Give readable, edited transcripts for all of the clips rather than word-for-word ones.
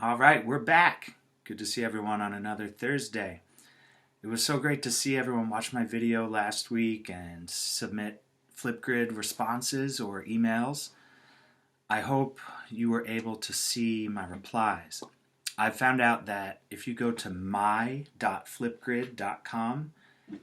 All right, we're back. Good to see everyone on another Thursday. It was so great to see everyone watch my video last week and submit Flipgrid responses or emails. I hope you were able to see my replies. I found out that if you go to my.flipgrid.com,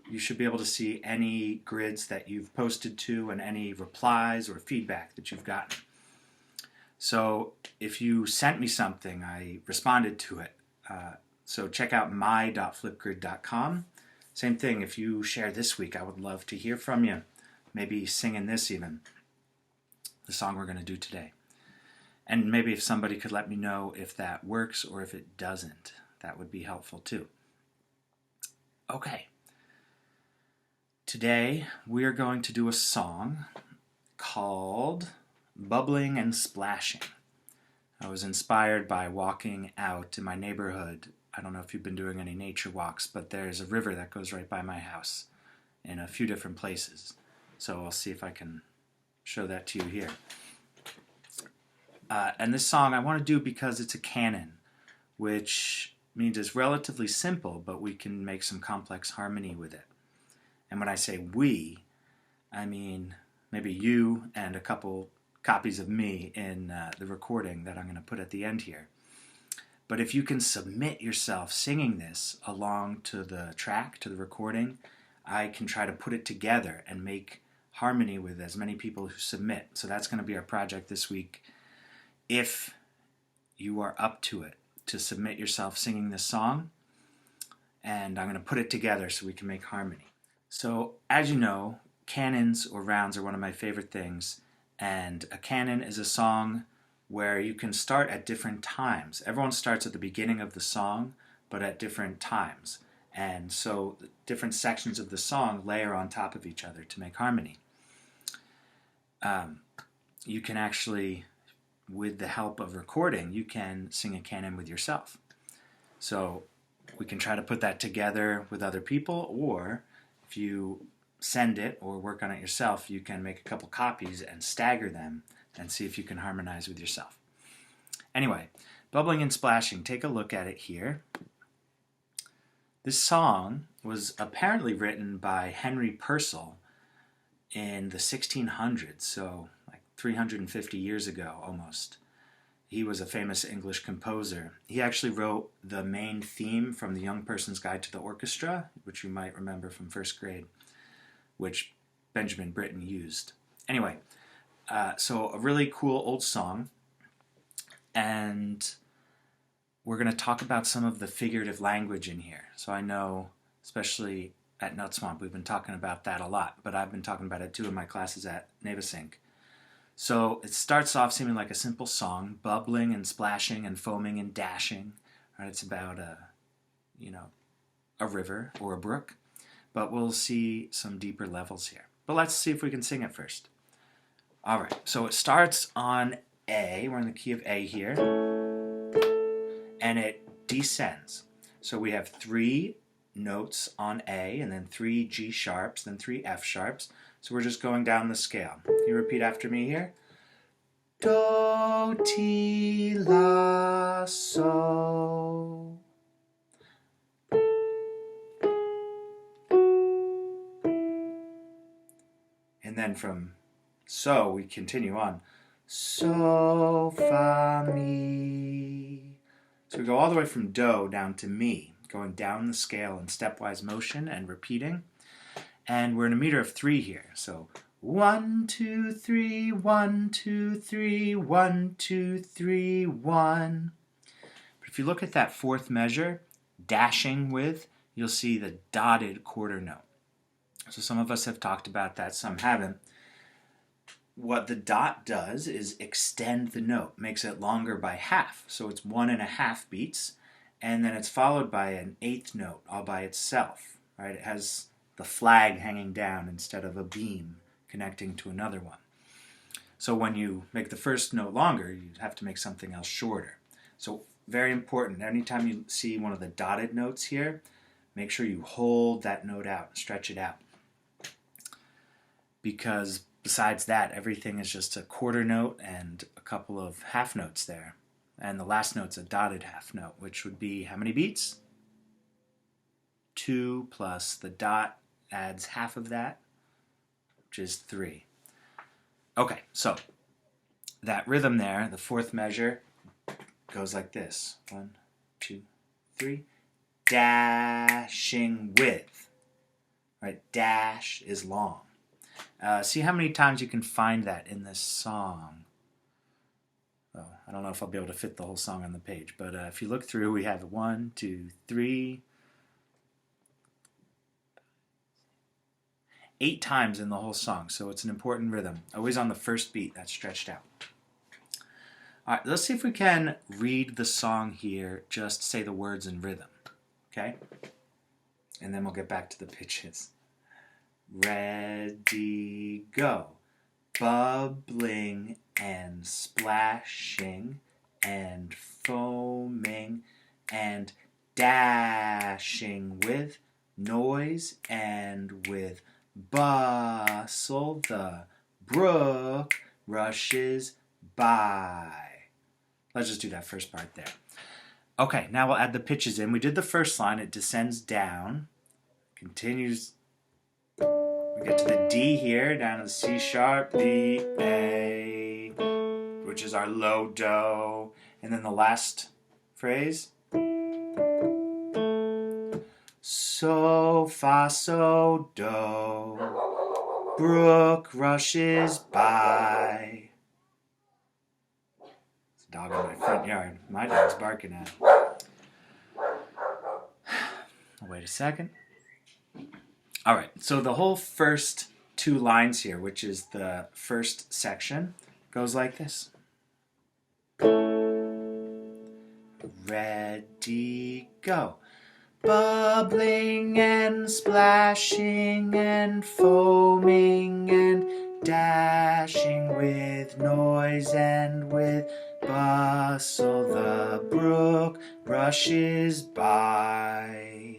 you should be able to see any grids that you've posted to and any replies or feedback that you've gotten. So if you sent me something, I responded to it. So check out my.flipgrid.com. Same thing, if you share this week, I would love to hear from you. Maybe singing this even, the song we're going to do today. And maybe if somebody could let me know if that works or if it doesn't, that would be helpful too. Okay. Today we are going to do a song called Bubbling and Splashing. I was inspired by walking out in my neighborhood. I don't know if you've been doing any nature walks, but there's a river that goes right by my house in a few different places. So I'll see if I can show that to you here. And this song I want to do because it's a canon, which means it's relatively simple, but we can make some complex harmony with it. And when I say we, I mean maybe you and a couple copies of me in the recording that I'm going to put at the end here. But if you can submit yourself singing this along to the track, to the recording, I can try to put it together and make harmony with as many people who submit. So that's going to be our project this week. If you are up to it, to submit yourself singing this song, and I'm going to put it together so we can make harmony. So as you know, canons or rounds are one of my favorite things. And a canon is a song where you can start at different times. Everyone starts at the beginning of the song, but at different times. And so different sections of the song layer on top of each other to make harmony. You can actually, with the help of recording, you can sing a canon with yourself. So we can try to put that together with other people, or if you send it or work on it yourself, you can make a couple copies and stagger them and see if you can harmonize with yourself. Anyway, Bubbling and Splashing, take a look at it here. This song was apparently written by Henry Purcell in the 1600s, so like 350 years ago almost. He was a famous English composer. He actually wrote the main theme from The Young Person's Guide to the Orchestra, which you might remember from first grade, which Benjamin Britten used. Anyway, so a really cool old song, and we're going to talk about some of the figurative language in here. So I know, especially at Nut Swamp, we've been talking about that a lot, but I've been talking about it too in my classes at Navasink. So it starts off seeming like a simple song, bubbling and splashing and foaming and dashing. Right? It's about a river or a brook. But we'll see some deeper levels here. But let's see if we can sing it first. All right, so it starts on A. We're in the key of A here. And it descends. So we have 3 notes on A, and then 3 G sharps, then 3 F sharps. So we're just going down the scale. Can you repeat after me here? Do, ti, la, so. And then from so, we continue on. So, fa, mi. So we go all the way from do down to mi, going down the scale in stepwise motion and repeating. And we're in a meter of 3 here. So 1, 2, 3, 1, 2, 3, 1, 2, 3, 1. But if you look at that 4th measure, dashing with, you'll see the dotted quarter note. So some of us have talked about that, some haven't. What the dot does is extend the note, makes it longer by half. So it's 1.5 beats, and then it's followed by an 8th note all by itself. Right? It has the flag hanging down instead of a beam connecting to another one. So when you make the first note longer, you have to make something else shorter. So very important, anytime you see one of the dotted notes here, make sure you hold that note out, stretch it out. Because besides that, everything is just a quarter note and a couple of half notes there, And the last note's a dotted half note, which would be how many beats? 2 plus the dot adds half of that, which is 3. Okay, so that rhythm there, the fourth measure, goes like this. 1, 2, 3. Dashing with. Right, dash is long. See how many times you can find that in this song. Oh, I don't know if I'll be able to fit the whole song on the page, but if you look through, we have 1, 2, 3, 8 times in the whole song, so it's an important rhythm. Always on the first beat, that's stretched out. All right, let's see if we can read the song here, just say the words in rhythm, okay? And then we'll get back to the pitches. Ready, go. Bubbling and splashing and foaming and dashing with noise and with bustle, the brook rushes by. Let's just do that first part there. Okay, now we'll add the pitches in. We did the first line. It descends down, continues. We get to the D here, down to the C sharp, B, A, which is our low do. And then the last phrase. So, fa, so, do. Brook rushes by. There's a dog in my front yard. My dog's barking at him. Wait a second. All right, so the whole first 2 lines here, which is the first section, goes like this. Ready, go. Bubbling and splashing and foaming and dashing with noise and with bustle, the brook rushes by.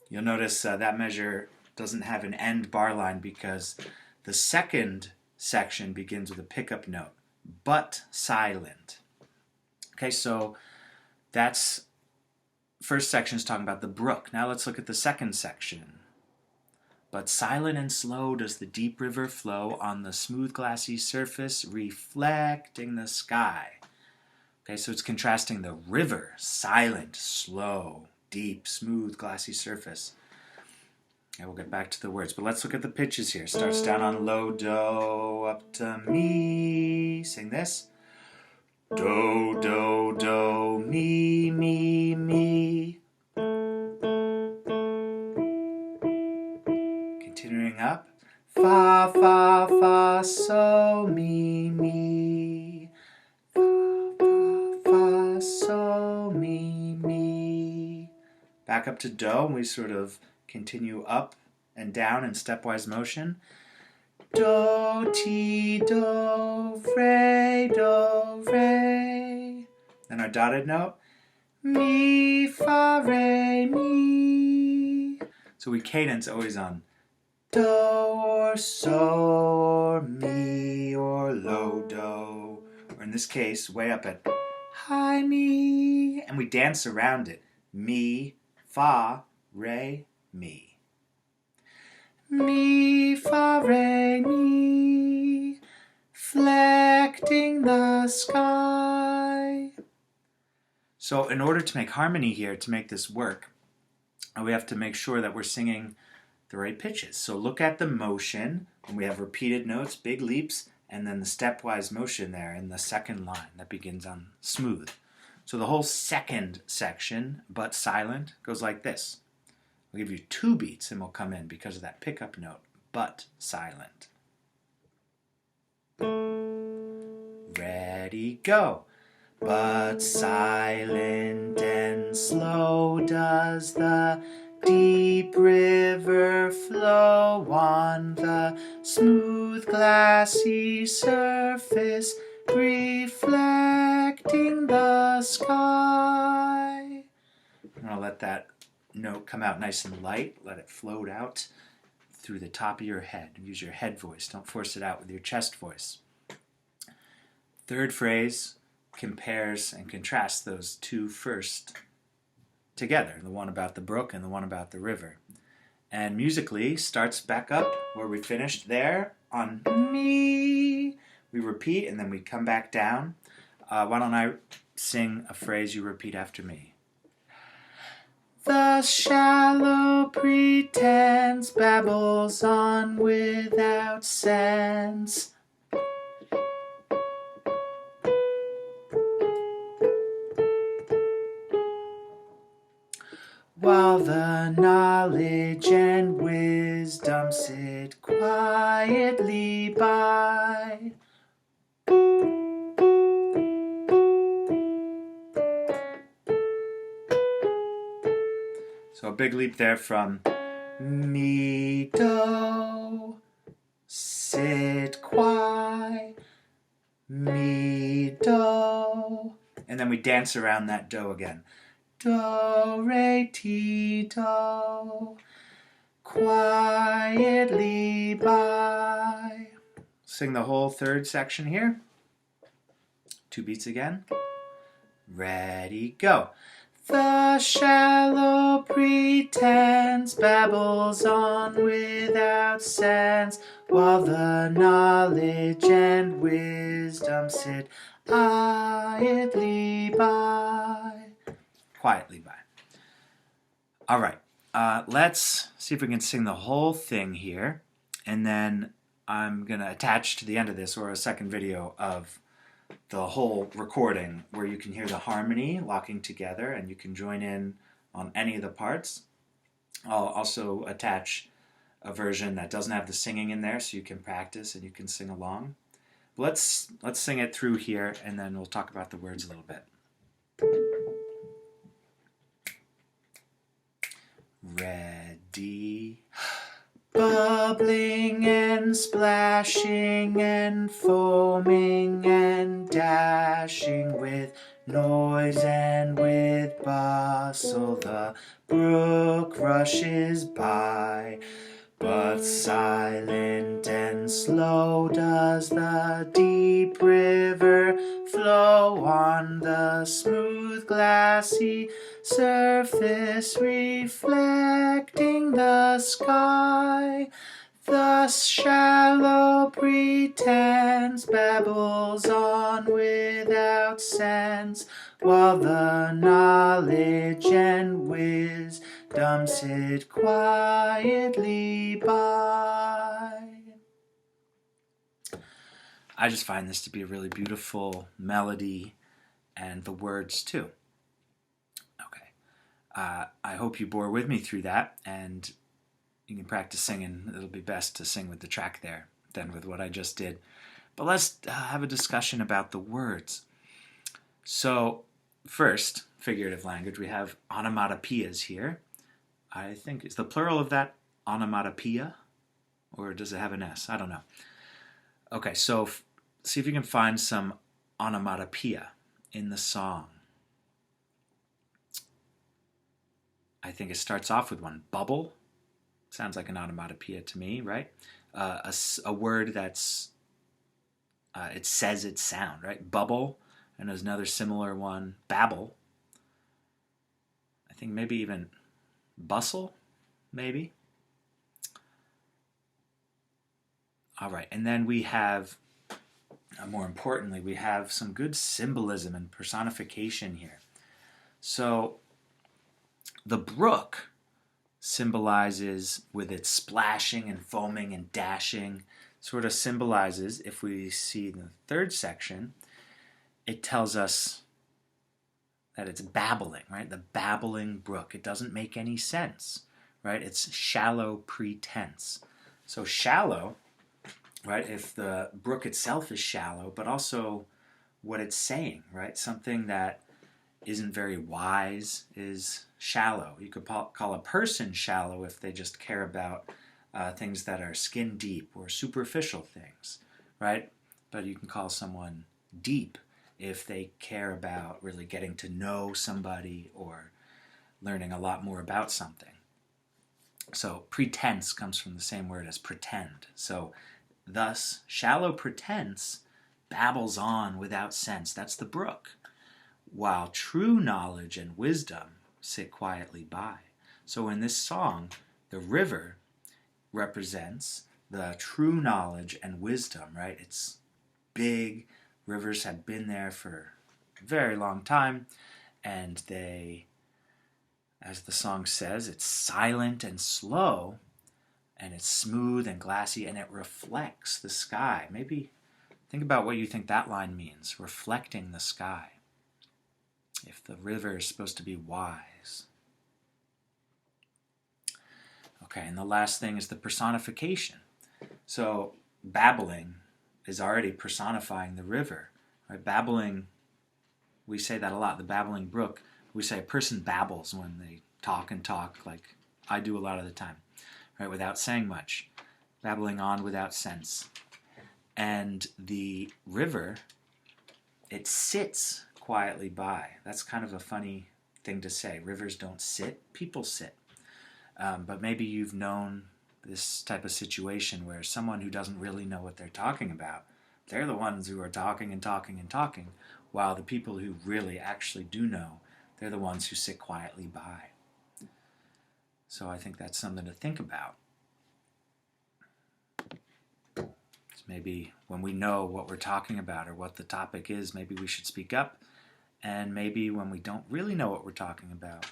You'll notice that measure doesn't have an end bar line because the second section begins with a pickup note, but silent. Okay, so that's first section is talking about the brook. Now let's look at the second section. But silent and slow does the deep river flow on the smooth glassy surface, reflecting the sky. Okay, so it's contrasting the river, silent, slow, deep, smooth, glassy surface. Okay, we'll get back to the words, but let's look at the pitches here. Starts down on low do, up to mi. Sing this. Do, do, do, mi, mi, mi. Continuing up. Fa, fa, fa, so, mi, mi. Fa, fa, fa, so, mi, mi. Back up to do, and we sort of continue up and down in stepwise motion. Do, ti, do, re, do, re. Then our dotted note. Mi, fa, re, mi. So we cadence always on do or so or mi or low do. Or in this case, way up at high mi. And we dance around it. Mi, fa, re, mi. Mi, fa, re, mi, flecting the sky. So in order to make harmony here, to make this work, we have to make sure that we're singing the right pitches. So look at the motion, and we have repeated notes, big leaps, and then the stepwise motion there in the second line that begins on smooth. So the whole second section, but silent, goes like this. I'll give you 2 beats and we'll come in because of that pickup note, but silent. Ready, go. But silent and slow does the deep river flow on the smooth glassy surface, reflecting the sky. I'm going to let that note come out nice and light. Let it float out through the top of your head. Use your head voice. Don't force it out with your chest voice. Third phrase, compares and contrasts those two first together, the one about the brook and the one about the river. And musically starts back up where we finished there on me. We repeat and then we come back down. Why don't I sing a phrase you repeat after me? The shallow pretense babbles on without sense. While the knowledge and wisdom sit quietly by. So a big leap there from me, do, sit, qui, me, do. And then we dance around that do again. Do, re, ti, do, quietly by. Sing the whole third section here. 2 beats again. Ready, go. The shallow pretense babbles on without sense, while the knowledge and wisdom sit quietly by. Quietly by. All right, let's see if we can sing the whole thing here, and then I'm going to attach to the end of this or a second video of the whole recording where you can hear the harmony locking together and you can join in on any of the parts. I'll also attach a version that doesn't have the singing in there so you can practice and you can sing along. Let's sing it through here and then we'll talk about the words a little bit. Ready. Bubbling and splashing and foaming and dashing with noise and with bustle, the brook rushes by. But silent and slow does the deep river flow on the smooth glassy surface, reflecting the sky. Thus shallow pretense babbles on without sense, while the knowledge and wisdom sit quietly by. I just find this to be a really beautiful melody and the words too. Okay, I hope you bore with me through that, and you can practice singing. It'll be best to sing with the track there than with what I just did. But let's have a discussion about the words. So first, figurative language, we have onomatopoeias here. I think, is the plural of that onomatopoeia? Or does it have an S? I don't know. Okay, so see if you can find some onomatopoeia in the song. I think it starts off with one. Bubble. Sounds like an onomatopoeia to me, right? A word that's, it says its sound, right? Bubble, and there's another similar one, babble. I think maybe even bustle, maybe. All right, and then we have, more importantly, we have some good symbolism and personification here. So the brook symbolizes, with its splashing and foaming and dashing, sort of symbolizes, if we see the third section, it tells us that it's babbling, right? The babbling brook. It doesn't make any sense, right? It's shallow pretense. So shallow, right? If the brook itself is shallow, but also what it's saying, right? Something that isn't very wise is shallow. You could call a person shallow if they just care about things that are skin deep or superficial things, right? But you can call someone deep if they care about really getting to know somebody or learning a lot more about something. So pretense comes from the same word as pretend. So thus, shallow pretense babbles on without sense. That's the brook. While true knowledge and wisdom sit quietly by. So in this song, the river represents the true knowledge and wisdom, right? It's big. Rivers have been there for a very long time, and they, as the song says, it's silent and slow, and it's smooth and glassy, and it reflects the sky. Maybe think about what you think that line means, reflecting the sky. If the river is supposed to be wise. Okay, and the last thing is the personification. So babbling is already personifying the river. Right? Babbling, we say that a lot, the babbling brook. We say a person babbles when they talk and talk, like I do a lot of the time, right? Without saying much, babbling on without sense. And the river, it sits quietly by. That's kind of a funny thing to say. Rivers don't sit, people sit. But maybe you've known this type of situation where someone who doesn't really know what they're talking about, they're the ones who are talking and talking and talking, while the people who really actually do know, they're the ones who sit quietly by. So I think that's something to think about. So maybe when we know what we're talking about or what the topic is, maybe we should speak up. And maybe when we don't really know what we're talking about,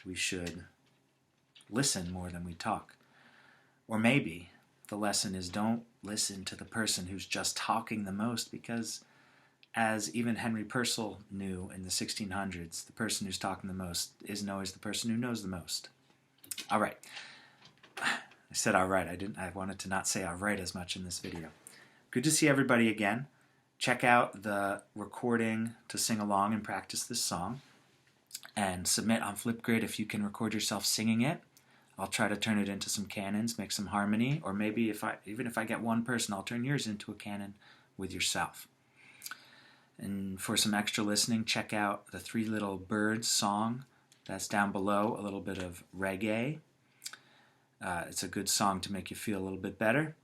we should listen more than we talk. Or maybe the lesson is don't listen to the person who's just talking the most, because as even Henry Purcell knew in the 1600s, the person who's talking the most isn't always the person who knows the most. All right. I said all right. I wanted to not say all right as much in this video. Good to see everybody again. Check out the recording to sing along and practice this song. And submit on Flipgrid if you can record yourself singing it. I'll try to turn it into some canons, make some harmony, or maybe even if I get one person, I'll turn yours into a canon with yourself. And for some extra listening, check out the Three Little Birds song. That's down below, a little bit of reggae. It's a good song to make you feel a little bit better.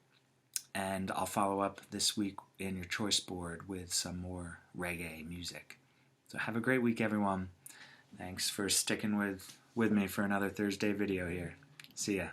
And I'll follow up this week in your choice board with some more reggae music. So have a great week, everyone. Thanks for sticking with me for another Thursday video here. See ya.